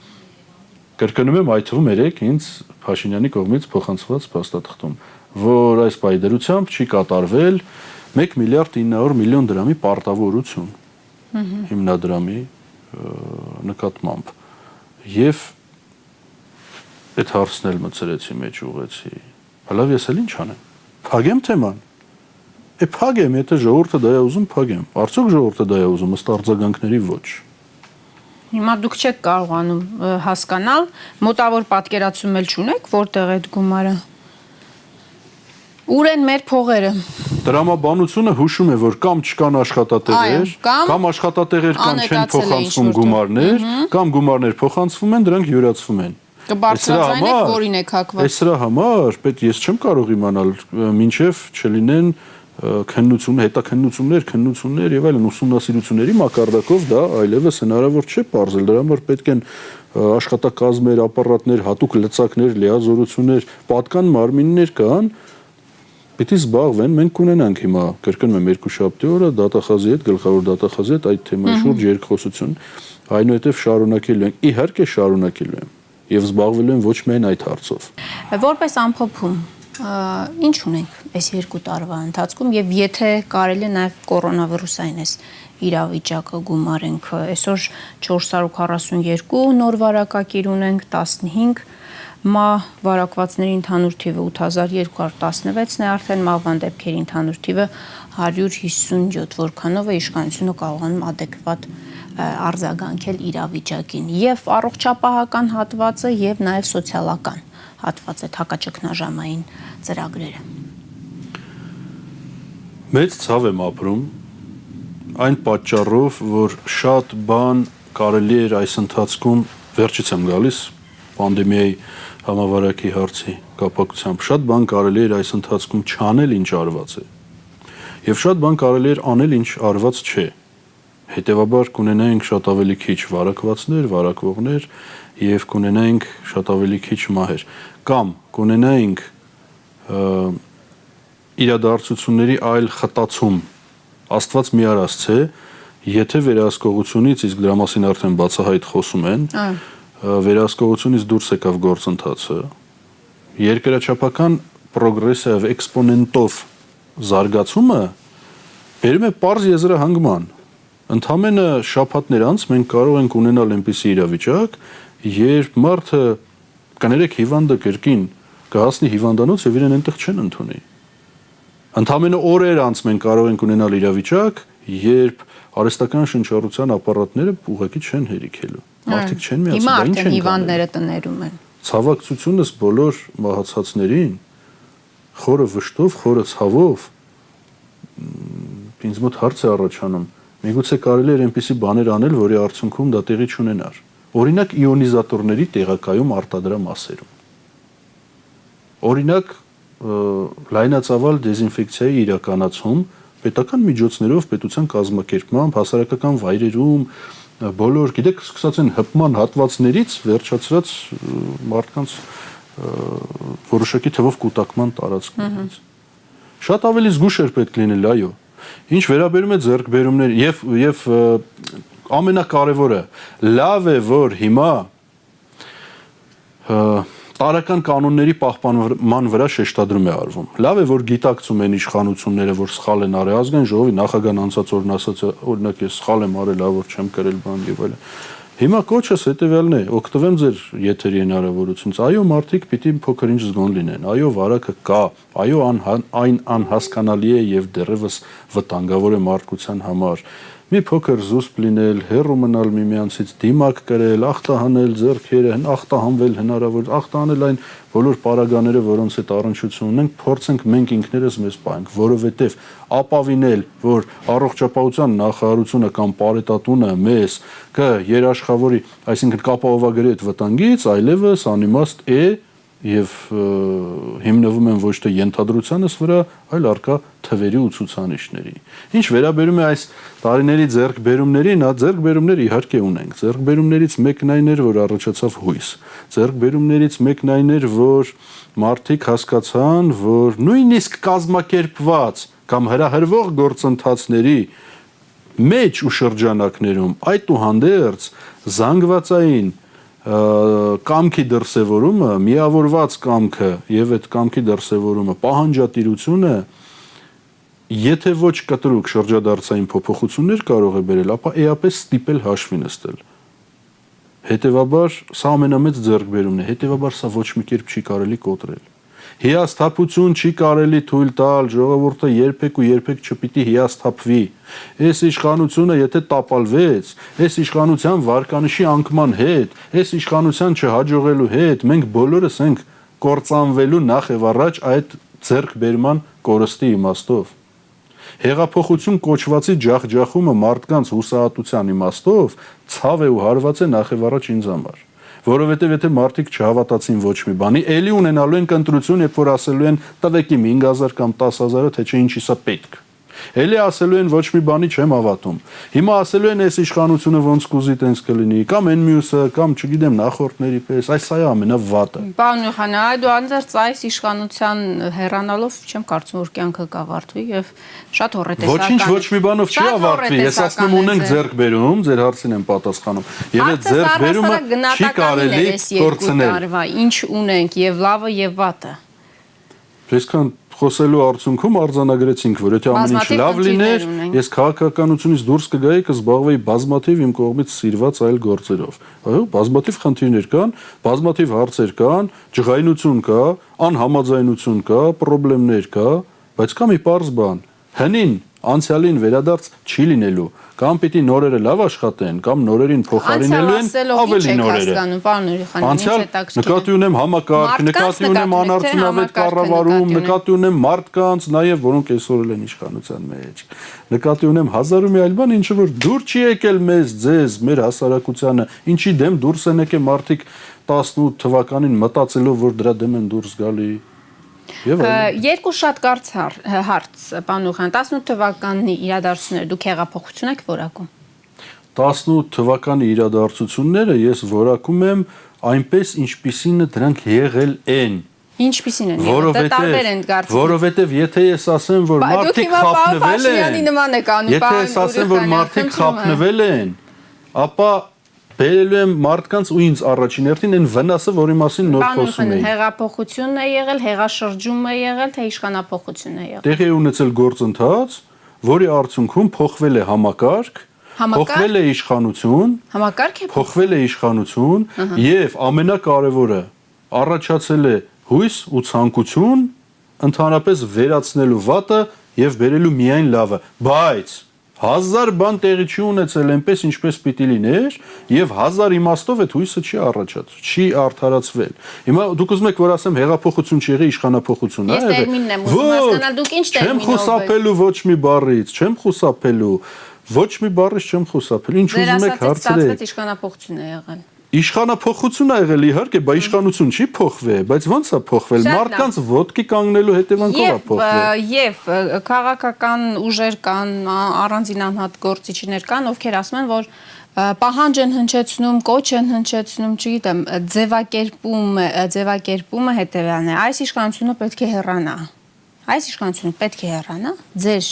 Կրկնում եմ, այդ թվում երեք ինձ Փաշինյանի կողմից փոխանցված փաստաթղթում, որ այս պայդրությամբ չի կատարվել 1 միլիարդ 900 միլիոն դրամի պարտավորություն հիմնադրամի նկատմամբ եւ այդ հարցն էլ մցրեցի մեջ ուղեցի հալավ ես էլ ինչ անեմ փագեմ թեման փագեմ եթե ժողովուրդը դա է ուզում փագեմ արդյոք ժողովուրդը դա է ուզում ըստ արձագանքների ոչ Հիմա դուք չեք կարողանում հասկանալ մոտավոր պատկերացում էլ չունեք որտեղ այդ գումարը Ուր են մեր փողերը։ Տրամաբանությունը հուշում է, որ կամ չկան աշխատատեղեր, կամ աշխատատեղեր կան չեն փոխանցվում գումարներ, կամ գումարներ փոխանցվում են, դրանք յուրացվում են։ Կբարձրացնեք, որին եք հակված։ Այս սրա համար, պետք ես չեմ կարող իմանալ, մինչև չլինեն քննություններ եւ այլն ուսումնասիրությունների մակարդակով դա այլևս հնարավոր չէ բարձել դրա համար պետք են աշխատակազմեր, ապարատներ, հատուկ լծակներ, լիազորություններ, պատկան մարմիններ կան Պիտի զբաղվեն, մենք կունենանք հիմա, կրկնում եմ երկուշաբթի օրը դատախազի հետ, գլխավոր դատախազի հետ այդ թեմայի շուրջ երկխոսություն, այնուհետև շարունակելու ենք, իհարկե շարունակելու եմ եւ զբաղվելու եմ ոչ միայն այդ հարցով։ Որպես ամփոփում, ինչ ունենք այս 2 տարվա ընթացքում եւ եթե կարելի է նաեւ կորոնավիրուսային էս իրավիճակը գումարենք, այսօր 442 նոր վարակակիր ունենք, 15 Մա վարակվածների ընդհանուր թիվը 8216-ն է արդեն մահվան դեպքերի ընդհանուր թիվը 157, որքանով է իշխանությունը կարողանում adekvat արձագանքել իրավիճակին եւ առողջապահական հատվածը եւ նաեւ սոցիալական հատվածը հակաճգնաժամային ծրագրերը։ Մեծ ցավ եմ ապրում այն պատճառով, որ շատ բան կարելի էր այս ընթացքում վերջից եմ գալիս պանդեմիայի համավարակի հարցի կապակցությամբ շատ բան կարելի էր այս ընթացքում չանել, ինչ արված է։ Եվ շատ բան կարելի էր անել, ինչ արված չէ։ Հետևաբար կունենայինք շատ ավելի քիչ վարակվածներ, վարակվողներ եւ կունենայինք շատ ավելի քիչ մահեր։ Կամ կունենայինք իրադարձությունների այլ խտացում։ Աստված մի արածց է, եթե վերահսկողությունից, իսկ դրա մասին արդեն բացահայտ խոսում են, վերահսկողությունից դուրս եկավ գործընթացը, երկրաչափական պրոգրեսիվ էքսպոնենտով զարգացումը բերում է պարզ եզրահանգման։ Ընդամենը շաբաթներ անց մենք կարող ենք ունենալ այնպիսի իրավիճակ, երբ մարդը կներեք հիվանդը կրկին կհասնի հիվանդանոց եւ իրեն այնտեղ չեն ընդունի։ Ընդամենը օրեր անց մենք կարող ենք ունենալ իրավիճակ, երբ արհեստական շնչառության ապարատները ուղղակի չեն հերիքելու։ Մարդիկ չեն միացել, հիմա արդեն հիվանդները տներում են։ Ցավակցությունս բոլոր մահացածներին խորը վշտով, խորը ցավով ինձ մոտ հարց է առաջանում։ Միգուցե կարելի էր այնպիսի բաներ անել, որի արդյունքում դա տեղի չունենար։ Օրինակ իոնիզատորների տեղակայում արտադրամասերում։ Օրինակ լայնածավալ դեզինֆեկցիայի իրականացում պետական միջոցներով, պետության կազմակերպմամբ, հասարակական վայրերում, բոլոր, գիտեք, սկսած են հպման հատվածներից վերջացրած մարդկանց որոշակի թվով կուտակման տարածքներից։ Շատ ավելի զգուշ էր պետք լինել, այո։ Ինչ վերաբերում է ձեռքբերումներ եւ ամենակարևորը, լավ է, որ հիմա տարական կանոնների պահպանման վրա շեշտադրում է արվում։ Լավ է, որ գիտակցում են իշխանությունները, որ սխալ են արել, ազգային ժողովի նախագահն անցած օրն ասաց, օրինակ ես սխալ եմ արել, որ չեմ կրել բան եւ այլն։ Հիմա կոչս հետեւյալն է, օգտվեմ ձեր եթերի հնարավորությունից։ Այո, մարդիկ պիտի փոքր ինչ զգոն լինեն։ Այո, վարակը կա։ Այո, այն անհասկանալի է եւ դեռևս վտանգավոր է մարդկության համար։ Մի փոքր զուսպ լինել, հեռու մնալ միմյանցից, դիմակ կրել, ախտահանել ձեռքերը, ախտահանվել հնարավոր, ախտահանել այն բոլոր պարագաները, որոնց հետ առնչություն ունենք, փորձենք մենք ինքներս մեզ պահենք, որովհետև ապավինել, որ առողջապահության նախարարությունը կամ պարետատունը մեզ կերաշխավորի, այսինքն կապահովագրի այդ վտանգից, այլևս անիմաստ է եւ հիմնվում են ոչ թե ենթադրությանս վրա, այլ արկա թվերի ու ցուցանիշների։ Ինչ վերաբերում է այս տարիների ձեռքբերումներին, ձեռքբերումներ իհարկե ունենք։ Ձեռքբերումներից մեկն այն էր, որ առաջացավ հույս։ Ձեռքբերումներից մեկն այն էր, որ մարդիկ հասկացան, որ նույնիսկ կազմակերպված կամ հրահրվող գործընթացների մեջ ու շրջանակներում այդուհանդերձ զանգվածային կամքի դրսևորումը, միավորված կամքը եւ այդ կամքի դրսևորումը, պահանջատիրությունը, եթե ոչ կտրուկ շրջադարձային փոփոխություններ կարող է բերել, ապա էապես ստիպել հաշվի նստել։ Հետևաբար սա ամենամեծ ձեռքբերումն է, հետևաբար սա ոչ մի կերպ չի կարելի կոտրել։ Հիասթափություն չի կարելի թույլ տալ, ժողովուրդը երբեք ու երբեք չպիտի հիասթափվի։ Այս իշխանությունը եթե տապալվեց, այս իշխանության վարկանիշի անկման հետ, այս իշխանության չհաջողելու հետ, մենք բոլորս ենք կործանվելու նախ եւ առաջ այդ ձեռքբերման կորստի իմաստով։ Հեղափոխություն կոչվածի ջախջախումը մարդկանց հուսահատության իմաստով ցավ է ու հարված է նախ եւ առաջ ինձ համար։ Որովհետև եթե մարդիկ չհավատացին ոչ մի բանի, էլի ունենալու են կընտրություն, երբ որ ասելու են տվեք իմ 5000 կամ 10000-ը, թե չէ ինչի սա պետք։ Էլի ասելու են ոչ մի բանի չեմ հավատում։ Հիմա ասելու են այս իշխանությունը ոնց կուզի տենց կլինի, կամ այն մյուսը, կամ չգիտեմ նախորդների պես, այս սա է ամենավատը։ Պարոն Յուխանյան, այդուհանդերձ այս իշխանության հեռանալով չեմ կարծում, որ կյանքը կավարտվի եւ շատ հոռետեսական։ Ոչինչ ոչ մի բանով չի ավարտվի։ Ես ասում ունենք ձեռքբերում, ձեր հարցին եմ պատասխանում։ Եվ այդ ձեռքբերումը չի կարելի կորցնել։ Ինչ ունենք եւ լավը եւ վատը։ Այսքան խոսելու արդյունքում արձանագրեցինք, որ եթե ամեն ինչ լավ լիներ, ես քաղաքականությունից դուրս կգայի, կզբաղվեի բազմաթիվ իմ կողմից սիրված այլ գործերով։ Այո, բազմաթիվ խնդիրներ կան, բազմաթիվ հարցեր կան, ջղայնություն կա, անհամաձայնություն կա, խնդիրներ կա, բայց կա մի պարզ բան։ Հնին անցյալին վերադարձ չի լինելու, կամ պիտի նորերը լավ աշխատեն, կամ նորերին փոխարինելու են ավելի նորերը։ Անցյալ նկատի ունեմ համակարգ, նկատի ունեմ անարդյունավետ կառավարում, նկատի ունեմ մարդկանց, նաև որոնք այսօր են իշխանության մեջ։ Նկատի ունեմ հազար ու մի այլ բան, ինչը որ դուր չի եկել մեզ, ձեզ, մեր հասարակությանը, ինչի դեմ դուրս են եկել մարդիկ 18 թվականին մտածելով, որ դրա դեմ են դուրս գալի։ Երկու շատ կարճ հարց, պարոն Ուղղան, 18 թվականի իրադարձությունները դուք հեղափոխություն եք որակում։ 18 թվականի իրադարձությունները ես որակում եմ այնպես, ինչպիսին դրանք եղել են։ Ինչպիսին են եղել, տարբեր են կարծիքները։ Որովհետև եթե ես ասեմ, որ մարդիկ խափնվել են, եթե ես ասեմ, որ մարդիկ խափնվել են, ապա բերելու եմ մարդկանց ու ինձ առաջին հերթին այն վնասը, որի մասին նոր խոսում էի։ Հեղափոխությունն է եղել, հեղաշրջում է եղել, թե իշխանափոխություն է եղել։ Տեղի է ունեցել գործընթաց, որի արդյունքում փոխվել է համակարգ, փոխվել է իշխանություն, փոխվել է իշխանություն եւ ամենակարևորը առաջացել է հույս ու ցանկություն ընդհանրապես վերացնելու վատը եւ բերելու միայն լավը, բայց 1000 բան տեղի չի ունեցել այնպես ինչպես պիտի լիներ եւ 1000 իմաստով այդ հույսը չի առաջացել, չի արդարացվել։ Հիմա դուք ուզում եք որ ասեմ հեղափոխություն չի եղել, իշխանափոխություն է եղել։ Ես տերմինն եմ ուզում հասկանալ, դուք ինչ տերմինով եք։ Չեմ խուսափելու ոչ մի բառից, չեմ խուսափելու։ Ոչ մի բառից չեմ խուսափել։ Ինչ ուզում եք հարցրեք։ Իշխանափոխություն է եղել։ Իշխանափոխություն ա եղել իհարկե, բայց իշխանություն չի փոխվել, բայց ո՞նց է փոխվել։ Մարդկանց ոտքի կանգնելու հետևանքով է փոխվել։ Եվ քաղաքական ուժեր կան, առանձին անհատ գործիչներ կան, ովքեր ասում են, որ պահանջ են հնչեցնում, կոչ են հնչեցնում, չգիտեմ, ձևակերպումը հետևյալն է։ Այս իշխանությունը պետք է հեռանա։ Այս իշխանությունը պետք է հեռանա։ Ձեր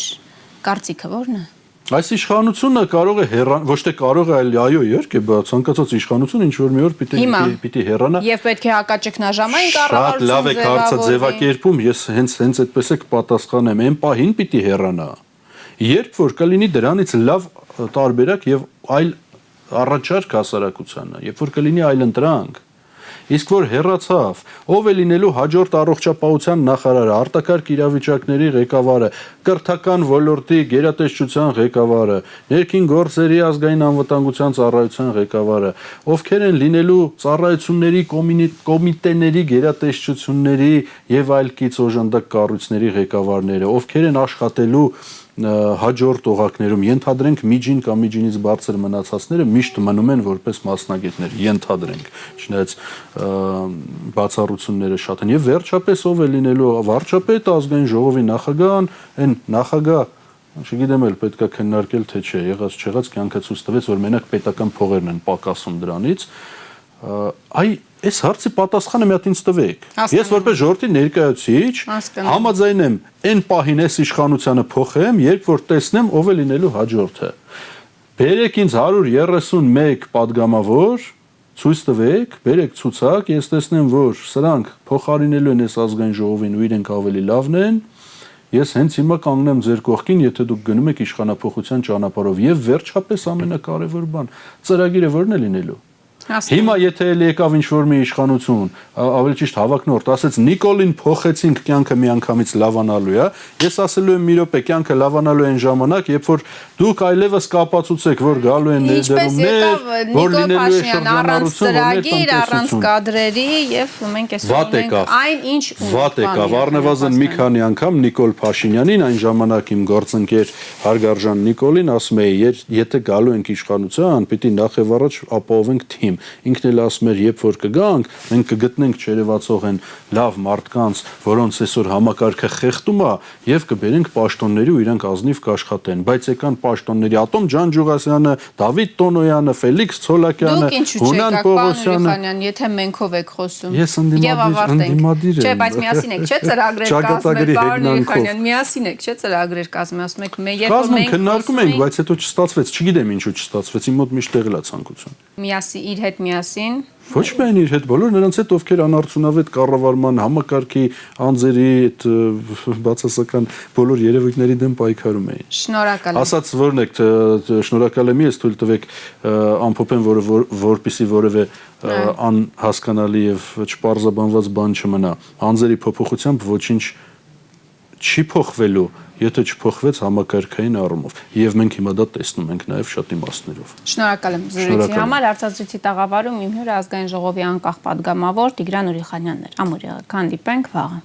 կարծիքը ո՞րն է։ Այս իշխանությունը կարող է հեռանալ, ոչ թե կարող է, այլ այո, իհարկե, ցանկացած իշխանություն ինչ որ մի օր պիտի հեռանա։ Եվ պետք է հակաճգնաժամային կառավարություն ձևակերպում։ Շատ լավ է հարցը ձևակերպում, ես հենց այդպես է կպատասխանեմ, այն պահին պիտի հեռանա։ Երբ որ կլինի դրանից լավ տարբերակ եւ այլ առաջարկ հասարակությանը, երբ որ կլինի այլ ընտրանք, իսկ որ հեռացավ, ով է լինելու հաջորդ առողջապահության նախարարը, արտակարգ իրավիճակների ղեկավարը, կրթական ոլորտի գերատեսչության ղեկավարը, ներքին գործերի ազգային անվտանգության ծառայության ղեկավարը, ովքեր են լինելու ծառայությունների կոմիտեների գերատեսչությունների եւ այլ կից օժանդակ կառույցների ղեկավարները, ովքեր են աշխատելու հաջորդ օղակներում ենթադրենք միջին կամ միջինից բարձր մնացածները միշտ մնում են որպես մասնագետներ, ենթադրենք, չնայած բացառությունները շատ են եւ վերջապես ով է լինելու վարչապետը, ազգային ժողովի նախագահան, այն նախագահ, չգիտեմ էլ պետքա քննարկել թե չէ, եղած չեղած կյանքը ցույց տվեց, որ մենակ պետական փողերն են պակասում դրանից, այս հարցի պատասխանը մի հատ ինձ տվեք։ Ես որպես ժողովրդի ներկայացուցիչ համաձայն եմ այն պահին այս իշխանությանը փոխեմ, երբ որ տեսնեմ ով է լինելու հաջորդը։ Բերեք ինձ 131 падգամավոր, ցույց տվեք, բերեք ցուցակ, ես տեսնեմ, որ սրանք փոխարինելու են այս ազգային ժողովին ու իրենք ավելի լավն են։ Ես հենց հիմա կանգնեմ ձեր կողքին, եթե դուք գնում եք իշխանափոխության ճանապարհով եւ վերջապես ամենակարևոր բան, ծրագիրը ո՞րն է լինելու։ Հիմա եթե էլ եկավ ինչ-որ մի իշխանություն, ավելի ճիշտ հավակնորդ, ասեց Նիկոլին փոխեցինք, կյանքը միանգամից լավանալու է, ես ասելու եմ մի րոպե, կյանքը լավանալու է այն ժամանակ, երբ որ դուք այլևս կապացուցեք, որ գալու են ներդրումներ, որ լինելու է շրջանառություն, առանց կադրերի եւ մենք այսօր ունենք այն ինչ վատ եկավ, առնվազն մի քանի անգամ Նիկոլ Փաշինյանին այն ժամանակ իմ գործընկեր Հարգարժան Նիկոլին ասում էի, եթե գալու ենք իշխանության, պիտի նախ եւ առաջ ապահովենք թիմ։ Ինքն էլ ասում էր, երբ որ կգանք, մենք կգտնենք չերևացող են լավ մարդկանց, որոնց այսօր համակարգը խեղդում է, եւ կբերենք պաշտոնների ու իրանք ազնիվ կաշխատեն։ Բայց եկան պաշտոնների Ատոմ Ջանջուղասյանը, Դավիթ Տոնոյանը, Ֆելիքս Ցոլակյանը, Հունան Պողոսյանը։ Եթե menքով եք խոսում։ Ես ընդդիմադիր եմ։ Չէ, բայց միասին եք, չէ՞ ծրագրեր կազմել, պարոն Իշխանյան, միասին եք, չէ՞ ծրագրեր կազմել, ասում եք, երբ որ մենք քննարկում ենք, բայց հետո չստացվեց, չգիտեմ ինչու չստացվեց, իմ մոտ միշտ եղել է ցանկություն։ Միասին իր հետ միասին ոչ միայն իր հետ, բոլոր նրանց հետ, ովքեր անարդյունավետ կառավարման համակարգի անձերի այդ բացասական բոլոր երևույթների դեմ պայքարում էին։ Շնորհակալ եմ։ Ասած որն եք, շնորհակալ եմ, ես թույլ տվեք ամփոփեմ, որպեսզի որևէ անհասկանալի եւ չպարզաբանված բան չմնա։ Անձերի փոփոխությամբ ոչինչ չի փոխվելու, եթե չփոխվեց համակարգային առումով։ Եվ մենք հիմա դա տեսնում ենք նաև շատ իմաստներով։ Շնորհակալ եմ զրույցի համար։ Հարցազրույցի տաղավարում իմ հյուրը ազգային ժողովի անկախ պատգամավոր Տիգրան Ուրիխանյանն էր։ Ամուր եղեք, հանդիպենք վաղը։